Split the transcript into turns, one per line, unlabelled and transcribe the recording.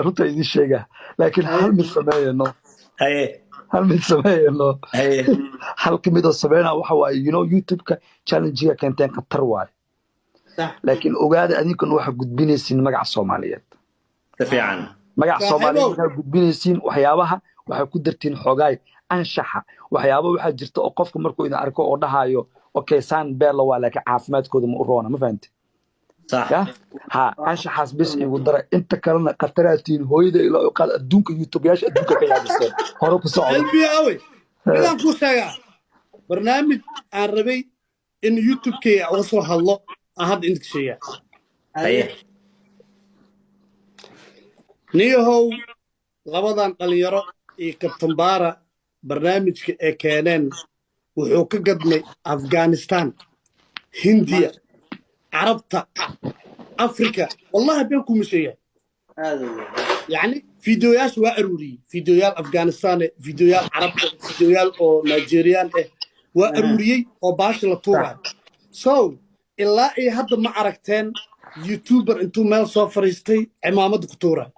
runta idin sheega laakiin hal mid sameeyno
haye
hal mid sameeyno
haye
hal ka mid oo sameynaa waxa waaye youtube-ka challenge-ga keenteen khatar waaye
صح
laakiin ogaada adinkan waxa gudbinaysiin magaca Soomaaliyeed
si fiican
magaca Soomaaliyeed waxa gudbinaysiin waxyaabaha waxa ku dartiin xogaay anshaxa waxyaabo waxa jirta oo qofka markuu idin arko oo dhahayo okay saan beelo waa laakiin caafimaadkooda ma u roona ma fahanti
صح
ya ha anshaxaas bis igu dara inta kalena qataraatiin hooyada ila qaad adduunka youtube-yaasha adduunka ka yaabiseen hore ku socdo
qalbi awe midaan ku sheegaa barnaamij aan rabay in youtube-kayga uga soo hadlo aan hadda inta sheegaa
haye
niyahow labadan dhalinyaro iyo kabtambaara barnaamijka ee keeneen wuxuu ka gadmay afghanistan hindiya carabta afrika wallahi been kuma sheegaa يعني فيديوهات وأروري فيديوهات أفغانستان فيديوهات عرب فيديوهات أو نيجيريان وأروري أو باش لطورة إلا إيه هذا ما عرفتين يوتيوبر أنتم مال صفر يستي عمامة دكتورة